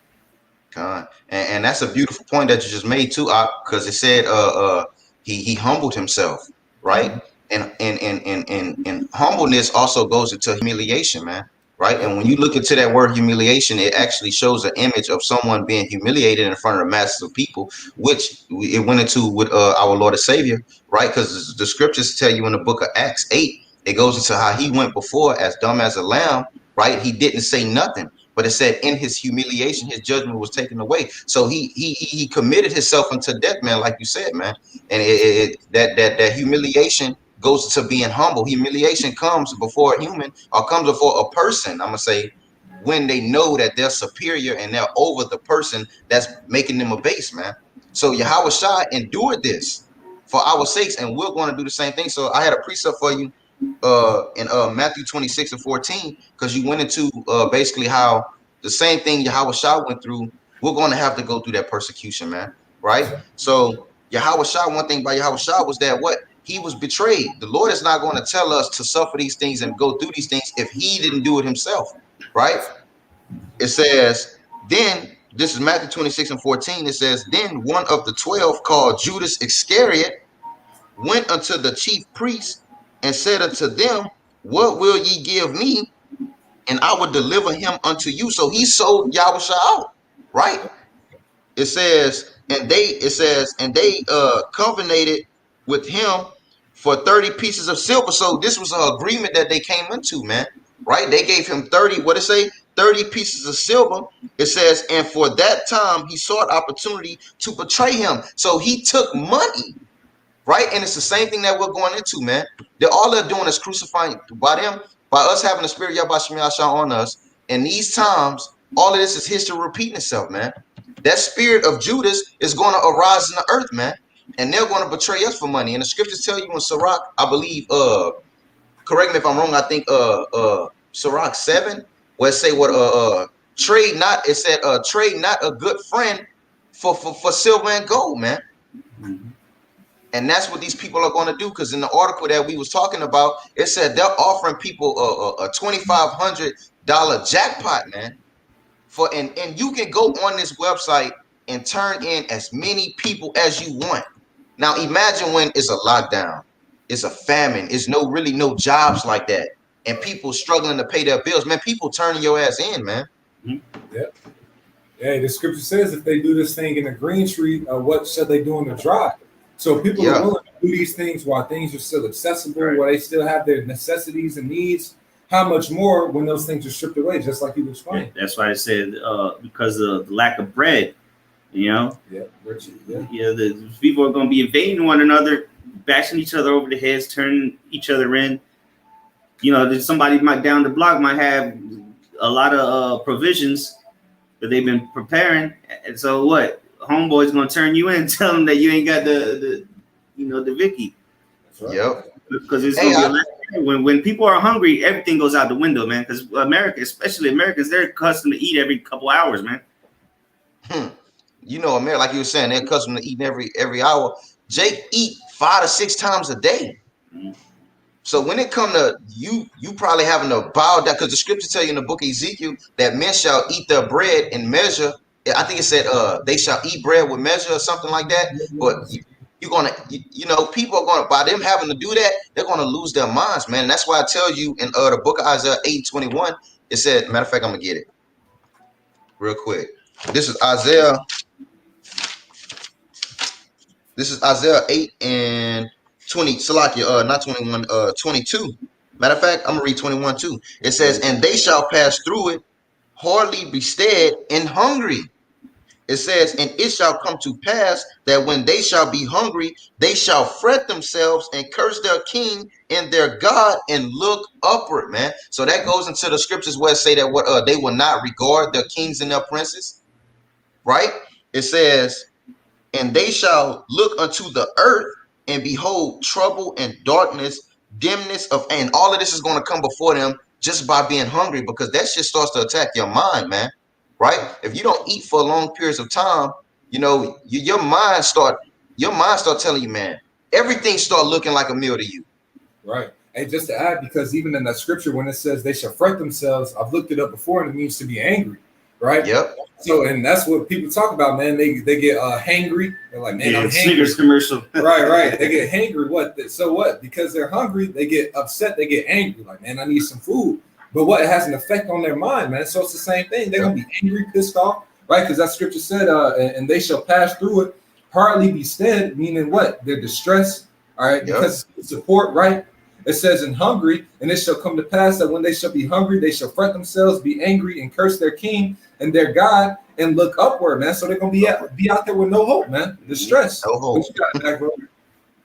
And that's a beautiful point that you just made too, because it said he humbled himself, right? And humbleness also goes into humiliation, man. Right. And when you look into that word humiliation, it actually shows an image of someone being humiliated in front of the masses of people, which it went into with our Lord and Savior. Right. Because the scriptures tell you in the book of Acts 8, it goes into how he went before as dumb as a lamb. Right. He didn't say nothing. But it said in his humiliation, his judgment was taken away. So he committed himself unto death, man, like you said, man. And that humiliation goes to being humble. Humiliation comes before a human, or comes before a person, I'm gonna say, when they know that they're superior and they're over the person that's making them a base, man. So Yahweh Shai endured this for our sakes, and we're going to do the same thing. So I had a precept for you in Matthew 26 and 14, because you went into basically how the same thing Yahweh Shai went through, we're going to have to go through that persecution, man. Right? So Yahweh Shai, one thing by Yahweh Shai was that what? He was betrayed. The Lord is not going to tell us to suffer these things and go through these things if he didn't do it himself. Right? It says, then, this is Matthew 26 and 14. It says, then one of the 12, called Judas Iscariot, went unto the chief priests and said unto them, what will ye give me, and I will deliver him unto you? So he sold Yahusha out, right? It says, and they covenanted with him for 30 pieces of silver. So this was an agreement that they came into, man, right? They gave him 30, what it say? 30 pieces of silver. It says, and for that time he sought opportunity to betray him. So he took money, right? And it's the same thing that we're going into, man. All they're doing is crucifying by us having the spirit Yahweh Shai on us. In these times, all of this is history repeating itself, man. That spirit of Judas is going to arise in the earth, man. And they're going to betray us for money. And the scriptures tell you in Sirach, I believe, correct me if I'm wrong, I think Sirach 7, where it say what trade not, it said trade not a good friend for silver and gold, man. Mm-hmm. And that's what these people are going to do, because in the article that we was talking about, it said they're offering people a $2,500 jackpot, man. And you can go on this website and turn in as many people as you want. Now imagine when it's a lockdown, it's a famine, it's really no jobs like that, and people struggling to pay their bills, man. People turning your ass in, man. Mm-hmm. Yep. Yeah, the scripture says if they do this thing in a green tree, what shall they do in the dry? So people are willing to do these things while things are still accessible, while they still have their necessities and needs. How much more when those things are stripped away, just like you explained. That's why I said because of the lack of bread, you know. Yeah, the people are going to be invading one another, bashing each other over the heads, turning each other in. You know, somebody might down the block might have a lot of provisions that they've been preparing, and so what? Homeboy's gonna turn you in, tell them that you ain't got the Vicky. Right. Yep. Because it's gonna be when people are hungry, everything goes out the window, man. Because America, especially Americans, they're accustomed to eat every couple hours, man. You know, America, like you were saying, they're accustomed to eating every hour. Jake eat 5 to 6 times a day. Mm-hmm. So when it come to you probably having to bow down, because the scripture tell you in the book of Ezekiel that men shall eat their bread in measure. I think it said they shall eat bread with measure or something like that. But you're gonna, people are gonna, by them having to do that, they're gonna lose their minds, man. And that's why I tell you in the book of Isaiah 8:21, it said, matter of fact, I'm gonna get it real quick. This is Isaiah 8 and 20, Salakia, not 21, 22. Matter of fact, I'm gonna read 21 too. It says, and they shall pass through it, hardly be stead and hungry. It says, and it shall come to pass that when they shall be hungry, they shall fret themselves and curse their king and their God and look upward, man. So that goes into the scriptures where it say that they will not regard their kings and their princes, right? It says, and they shall look unto the earth and behold trouble and darkness, dimness of, and all of this is going to come before them just by being hungry, because that shit starts to attack your mind, man. Right? If you don't eat for long periods of time, your mind start telling you, man, everything start looking like a meal to you. Right. And just to add, because even in that scripture, when it says they shall fret themselves, I've looked it up before, and it means to be angry. Right. Yep. So, and that's what people talk about, man. They get hangry. They're like, man, I'm hangry. Snickers commercial. Right. They get hangry. What? So what? Because they're hungry, they get upset. They get angry. Like, man, I need some food. But what? It has an effect on their mind, man. So it's the same thing. They're gonna be angry, pissed off, right? Because that scripture said, and they shall pass through it, hardly be stead, meaning what? They're distressed, all right, because support, right? It says, and hungry, and it shall come to pass that when they shall be hungry, they shall fret themselves, be angry, and curse their king and their God, and look upward, man. So they're gonna be out there with no hope, man. Distress. No hope. What you got, Mac, bro?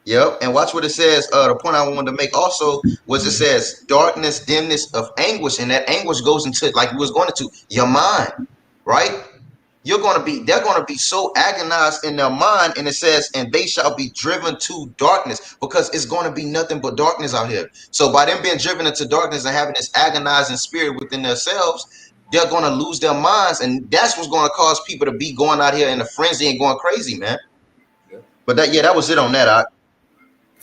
Yep, and watch what it says. The point I wanted to make also was it says darkness, dimness of anguish, and that anguish goes into, like we was going into, your mind, right? They're gonna be so agonized in their mind, and it says, and they shall be driven to darkness, because it's gonna be nothing but darkness out here. So by them being driven into darkness and having this agonizing spirit within themselves, they're gonna lose their minds, and that's what's gonna cause people to be going out here in a frenzy and going crazy, man. Yeah. But that was it on that.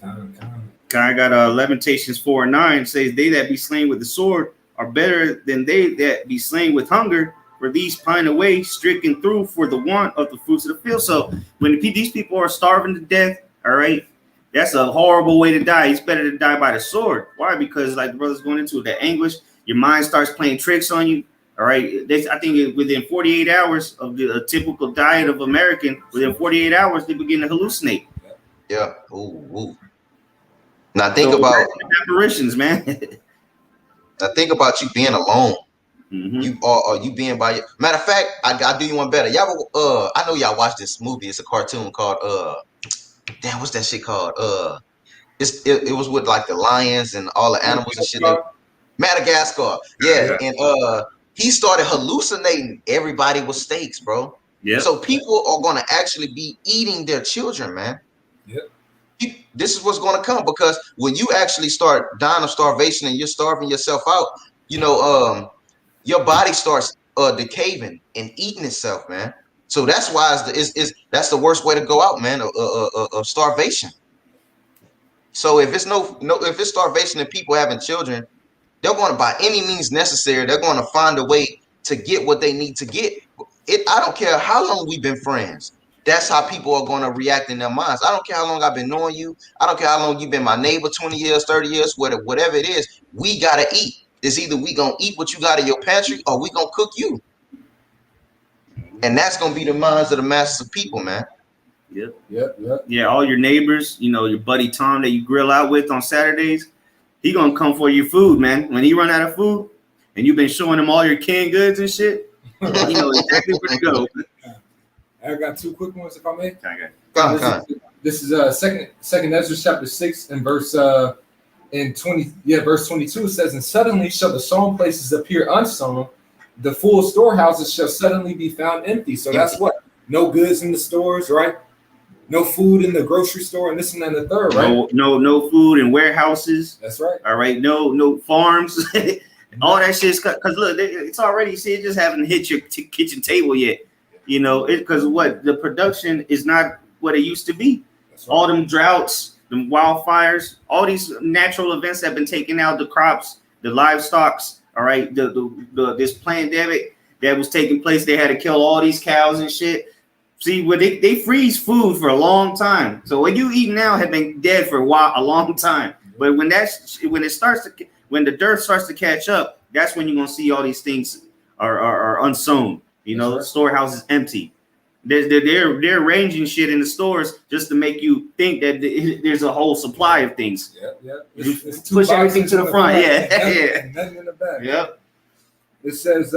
I got Lamentations 4:9 says, they that be slain with the sword are better than they that be slain with hunger, for these pine away, stricken through for the want of the fruits of the field. So when these people are starving to death, all right, that's a horrible way to die. It's better to die by the sword. Why? Because like the brother's going into the anguish, your mind starts playing tricks on you. All right, I think within 48 hours of the typical diet of American, within 48 hours, they begin to hallucinate. Yeah. Ooh. Now think about apparitions, man. Now think about you being alone. Mm-hmm. You being by your matter of fact, I do you one better. Y'all I know y'all watched this movie. It's a cartoon called damn, what's that shit called? It was with like the lions and all the animals and shit. Madagascar. Yeah. And he started hallucinating everybody with steaks, bro. Yeah. So people are gonna actually be eating their children, man. Yep. This is what's going to come, because when you actually start dying of starvation and you're starving yourself out, you know, your body starts decaying and eating itself, man. So that's why that's the worst way to go out, man, of starvation. So if it's if it's starvation and people having children, they're going to, by any means necessary, they're going to find a way to get what they need to get. I don't care how long we've been friends. That's how people are going to react in their minds. I don't care how long I've been knowing you. I don't care how long you've been my neighbor, 20 years, 30 years, whatever it is. We got to eat. It's either we going to eat what you got in your pantry or we going to cook you. And that's going to be the minds of the masses of people, man. Yep. Yeah, all your neighbors, you know, your buddy Tom that you grill out with on Saturdays, he going to come for your food, man. When he run out of food and you've been showing him all your canned goods and shit, you know exactly where to go. I got two quick ones if I may. Okay. This is second Ezra chapter 6 and verse 22. It says, and suddenly shall the sown places appear unsown, the full storehouses shall suddenly be found empty. So that's what? No goods in the stores, right? No food in the grocery store, and this and that and the third, right? No food in warehouses. That's right. All right, no farms. All that shit's because look, it's already, see, it just haven't hit your kitchen table yet. You know, because what the production is not what it used to be. Right. All them droughts, them wildfires, all these natural events that have been taking out the crops, the livestock. All right, this pandemic that was taking place, they had to kill all these cows and shit. See, when they freeze food for a long time. So what you eat now have been dead for a long time. But when the dirt starts to catch up, that's when you're gonna see all these things are unsown. You know, the storehouse is empty. They're arranging shit in the stores just to make you think that there's a whole supply of things. Yeah. It's push everything to the front. Yeah. Nothing in the back. Yep. It says,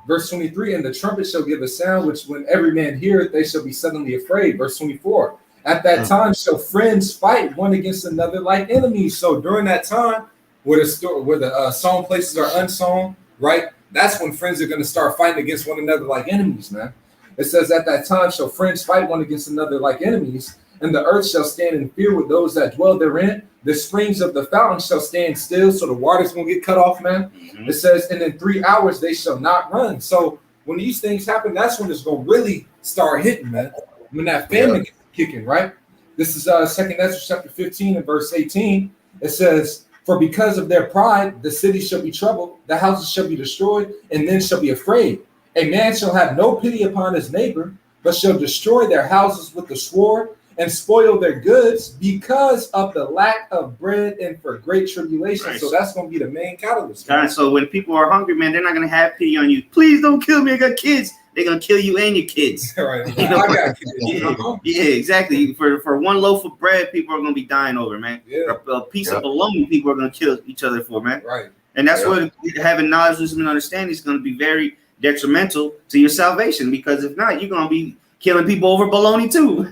verse 23, and the trumpet shall give a sound, which when every man heareth, they shall be suddenly afraid. Verse 24, at that time shall friends fight one against another like enemies. So during that time, where the sown places are unsown, right? That's when friends are going to start fighting against one another like enemies, man. It says, at that time shall friends fight one against another like enemies, and the earth shall stand in fear with those that dwell therein. The springs of the fountain shall stand still, so the water's going to get cut off, man. Mm-hmm. It says, and in 3 hours they shall not run. So when these things happen, that's when it's going to really start hitting, man. When that famine gets kicking, right? This is 2nd Ezra chapter 15 and verse 18. It says, for because of their pride, the city shall be troubled, the houses shall be destroyed, and men shall be afraid. A man shall have no pity upon his neighbor, but shall destroy their houses with the sword, and spoil their goods because of the lack of bread and for great tribulation. Right. So that's going to be the main catalyst. God, so when people are hungry, man, they're not gonna have pity on you. Please don't kill me. I got kids. They're gonna kill you and your kids. Right. You know, I got kids. Yeah, exactly. For one loaf of bread, people are gonna be dying over, man. Yeah. A piece of bologna, people are gonna kill each other for, man. Right. And that's what having knowledge, wisdom, and understanding is gonna be very detrimental to your salvation. Because if not, you're gonna be killing people over bologna too,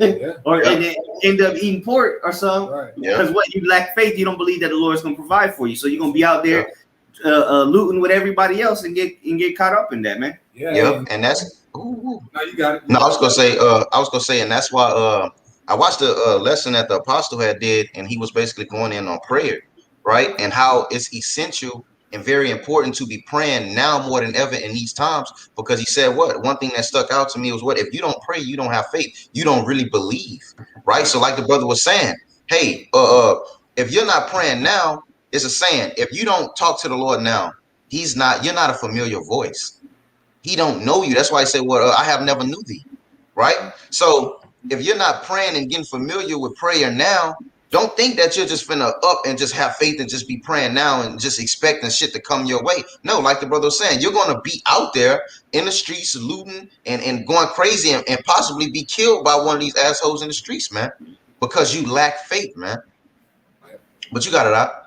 or and then end up eating pork or something. Right. Because what you lack faith, you don't believe that the Lord is gonna provide for you. So you're gonna be out there looting with everybody else and get caught up in that, man. Yeah. And that's no, you got it. No, I was gonna say, and that's why I watched a lesson that the apostle had did, and he was basically going in on prayer, right? And how it's essential and very important to be praying now more than ever in these times, because he said one thing that stuck out to me was if you don't pray, you don't have faith, you don't really believe, right? So like the brother was saying, hey, if you're not praying now, it's a saying, if you don't talk to the Lord now, you're not a familiar voice. He don't know you. That's why I say, I have never knew thee, right? So if you're not praying and getting familiar with prayer now, don't think that you're just finna up and just have faith and just be praying now and just expecting shit to come your way. No, like the brother was saying, you're going to be out there in the streets looting and going crazy and possibly be killed by one of these assholes in the streets, man, because you lack faith, man. But you got it out.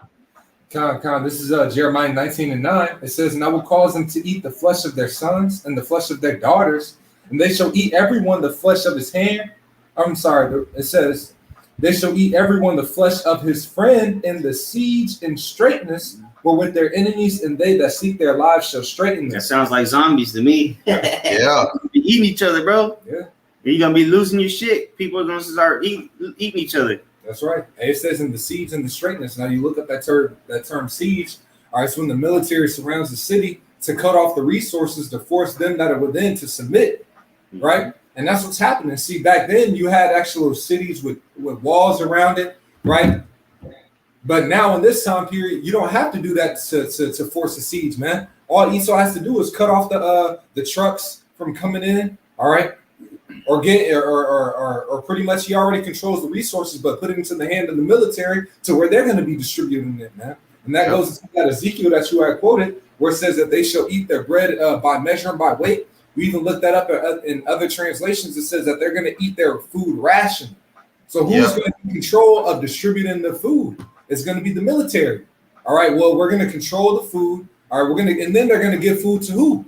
This is Jeremiah 19:9. It says, and I will cause them to eat the flesh of their sons and the flesh of their daughters, and they shall eat everyone the flesh of his hand. I'm sorry, it says, they shall eat everyone the flesh of his friend in the siege and straightness, but with their enemies, and they that seek their lives shall straighten them. That sounds like zombies to me. Yeah. Eating each other, bro. Yeah. You're gonna be losing your shit. People are gonna start eating each other. That's right. And it says in the siege and the straightness. Now you look up that term siege. All right, it's when the military surrounds the city to cut off the resources to force them that are within to submit, right? And that's what's happening. See, back then you had actual cities with walls around it, right? But now in this time period, you don't have to do that to force a siege, man. All Esau has to do is cut off the trucks from coming in, all right? Or pretty much he already controls the resources, but put it into the hand of the military to where they're going to be distributing it, man. And that goes to that Ezekiel that you had quoted, where it says that they shall eat their bread by measure and by weight. We even looked that up in other translations. It says that they're going to eat their food ration. So who's going to be in control of distributing the food? It's going to be the military. All right. Well, we're going to control the food. All right. And then they're going to give food to who?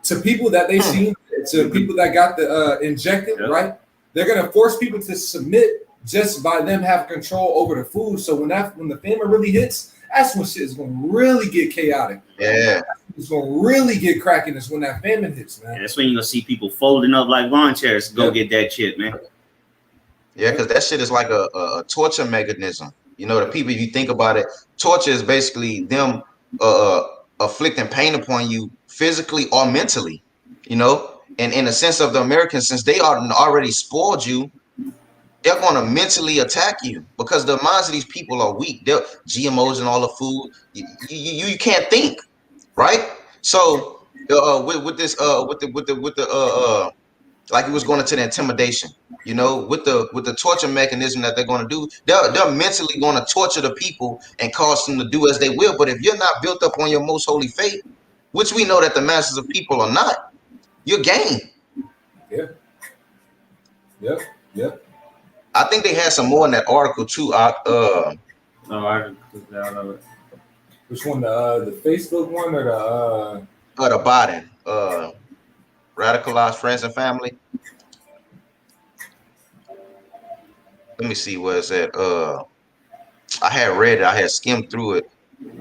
To people that they seen. To people that got the injected, right? They're gonna force people to submit just by them having control over the food. So when the famine really hits, that's when shit is gonna really get chaotic. Yeah, it's gonna really get cracking. Is when that famine hits, man. Yeah, that's when you're gonna see people folding up like lawn chairs to go get that shit, man. Yeah, because that shit is like a torture mechanism. You know, the people, if you think about it, torture is basically them afflicting pain upon you physically or mentally. You know. And in the sense of the Americans, since they are already spoiled you, they're going to mentally attack you because the minds of these people are weak. They're GMOs and all the food. You can't think, right? So with the like it was going into the intimidation, you know, with the torture mechanism that they're going to do, they're mentally going to torture the people and cause them to do as they will. But if you're not built up on your most holy faith, which we know that the masses of people are not, you're game. Yep. I think they had some more in that article too. I don't know. Which one? The Facebook one or the Biden radicalized friends and family. Let me see where it's at. I had read it. I had skimmed through it.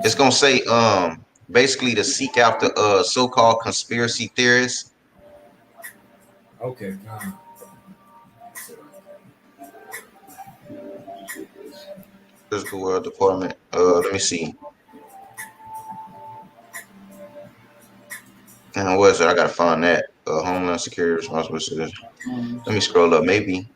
It's gonna say basically to seek after so-called conspiracy theorists. Okay. Physical World Department. Let me see. And what is it? I gotta find that. Homeland Security Responsibility. Let me scroll up. Maybe.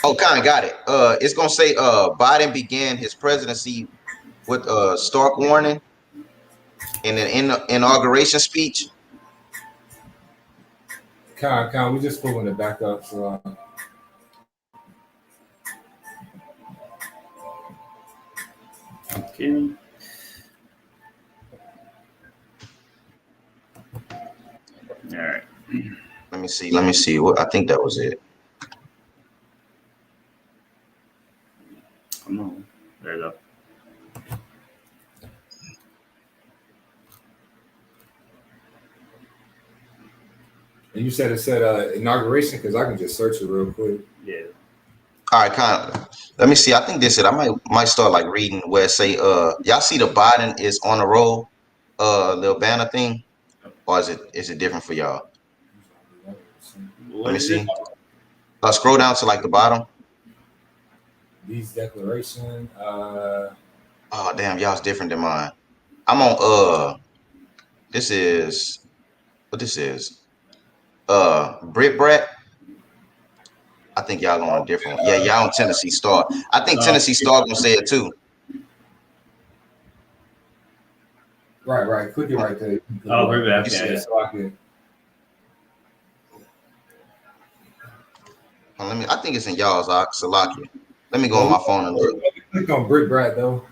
Oh, kind of got it. It's gonna say Biden began his presidency with a stark warning in an inauguration speech Con, we just pulling it back up. So Okay. All right. Let me see. Let me see. What I think that was it. Come on. There you go. and you said it said inauguration because I can just search it real quick. Yeah. All right, kind of. Let me see. I think this is it. I might start like reading where it say y'all see the Biden is on the roll little banner thing, or is it different for y'all? What Let me is see. it? Scroll down to like the bottom. These declaration. Oh damn, y'all's different than mine. I'm on this is what this is. Brit Brat. I think y'all on a different one. Yeah, y'all on Tennessee Star. I think Tennessee Star gonna say it too. Right. Click it right there. Oh, very bad. You Okay. see So I can. I think it's in y'all's Salakia. Let me go on my phone and look. Click on Brick Brat though.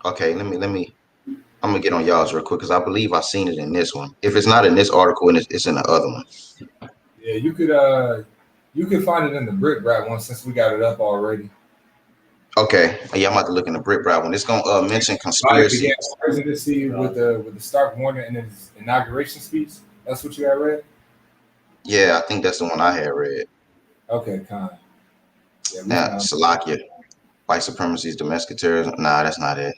Okay, let me. I'm gonna get on y'all's real quick because I believe I seen it in this one. If it's not in this article, and it's in the other one. Yeah, you could find it in the Brick Brat one since we got it up already. Okay, yeah, I'm about to look in the Brit Brat one. It's gonna mention conspiracy. Biden began presidency with the Stark Warner and his inauguration speech. That's what you had read. Yeah, I think that's the one I had read. Okay, Con. Yeah, Yeah, Salakia, white supremacy, domestic terrorism. Nah, that's not it.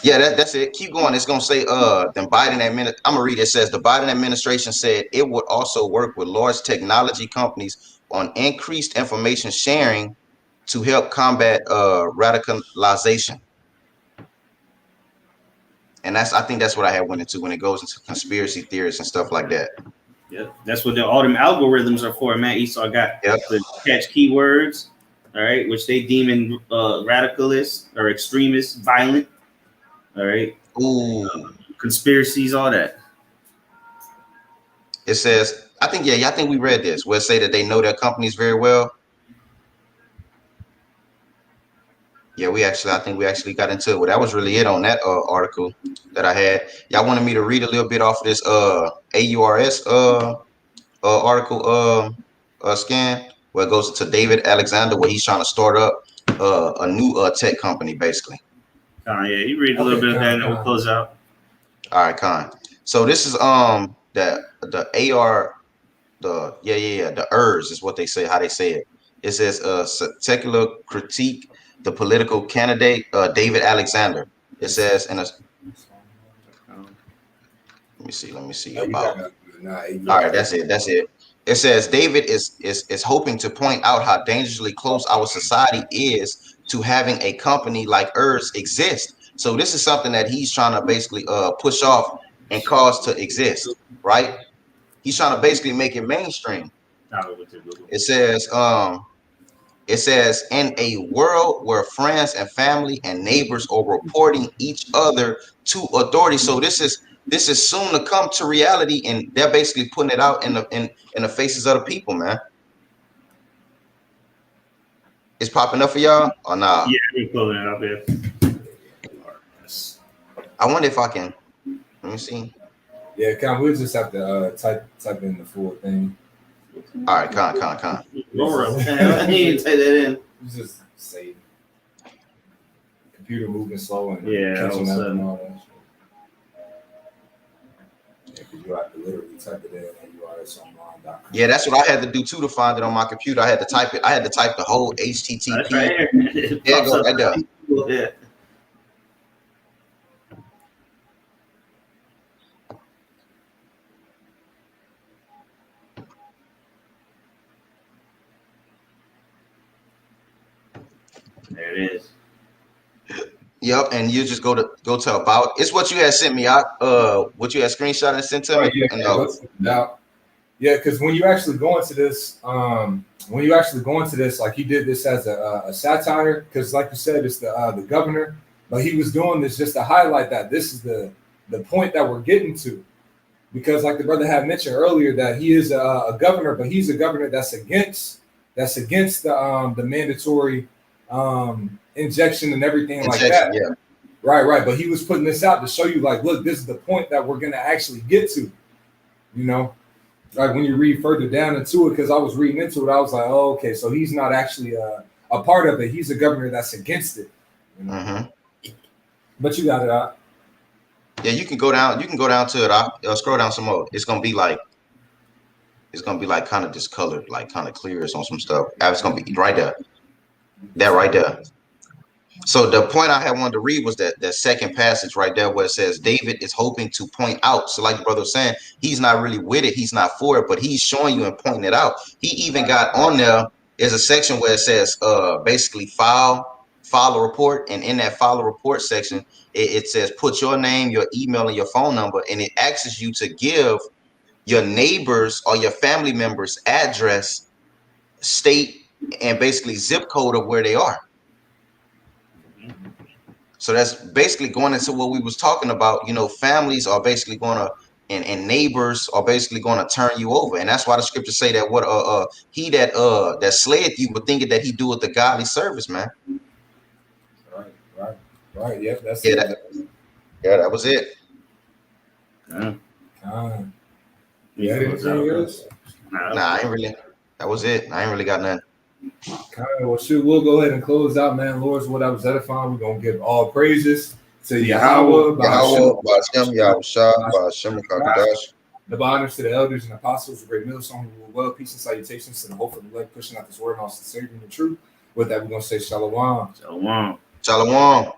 Yeah, that's it. Keep going. It's gonna say then Biden I'm gonna read it. It says the Biden administration said it would also work with large technology companies on increased information sharing to help combat radicalization. And I think that's what I had went into when it goes into conspiracy theories and stuff like that. Yep. That's what all them algorithms are for, man. Esau got Yep. to catch keywords, all right, which they deem radicalist or extremist, violent, all right. Ooh. Conspiracies, all that. It says, I think we read this where it say that they know their companies very well. Yeah, I think we actually got into it. Well, that was really it on that article that I had. Y'all wanted me to read a little bit off of this AURS article scan where it goes to David Alexander where he's trying to start up a new tech company basically. Yeah, you read a little bit of that and then we'll close out. All right, Con. So this is the AR the ERS is what they say, how they say it. It says secular critique the political candidate David Alexander. It says in a let me see about. All right, that's it. It says David is hoping to point out how dangerously close our society is to having a company like ERS exist. So this is something that he's trying to basically push off and cause to exist, right? He's trying to basically make it mainstream. It says in a world where friends and family and neighbors are reporting each other to authority. So this is soon to come to reality, and they're basically putting it out in the faces of the people, man. It's popping up for y'all or nah? Yeah, we're pulling it up here. I wonder if I can. Let me see. Yeah, Con, we'll just have to type in the full thing. All right, Con. Lower up. I need to take that in. Just say computer moving slow and catching up and all that. Yeah, you have to literally type it in and URSonline.com. Yeah, that's what I had to do too to find it on my computer. I had to type it. I had to type the whole HTTP. That's right here. Yeah, go right there. Yeah. There it is. Yep, and you just go to about. It's what you had sent me out. What you had screenshot and sent to me. Yeah, because when you actually go into this, like he did this as a satire, because like you said, it's the governor, but he was doing this just to highlight that this is the point that we're getting to. because like the brother had mentioned earlier, that he is a governor, but he's a governor that's against the mandatory injection and everything like that. Yeah. Right. But he was putting this out to show you, like, look, this is the point that we're gonna actually get to. You know, like when you read further down into it, because I was reading into it, I was like, oh, okay, so he's not actually a part of it. He's a governor that's against it. You know? Mm-hmm. But you got it out. Yeah, you can go down. You can go down to it. I'll scroll down some more. It's gonna be like kind of discolored, like kind of clear on some stuff. It's gonna be right there. That right there. So the point I had wanted to read was that second passage right there where it says David is hoping to point out. So like the brother was saying, he's not really with it, he's not for it, but he's showing you and pointing it out. He even got on there is a section where it says basically file a report, and in that file a report section, it says put your name, your email, and your phone number, and it asks you to give your neighbors or your family members address, state, and basically zip code of where they are. So that's basically going into what we was talking about. You know, families are basically going to, and neighbors are basically going to turn you over, and that's why the scriptures say that what he that slayeth you, but thinking that he doeth the godly service, man. Right. Yep, that's yeah, it. That was it. Yeah, anything else? Nah, I ain't really. That was it. I ain't really got nothing. Well, shoot, we'll go ahead and close out, man. Lord's what I was edifying. We're gonna give all praises to Yahweh, Ba'ashem, Yahushua, Ba'ashem, Kakadash. The honors to the elders and apostles, the great millstone who will well, peace and salutations to the hope of the elect, pushing out this word, and all sincerity and the truth. With that, we're gonna say shalom. Shalom. Shalom.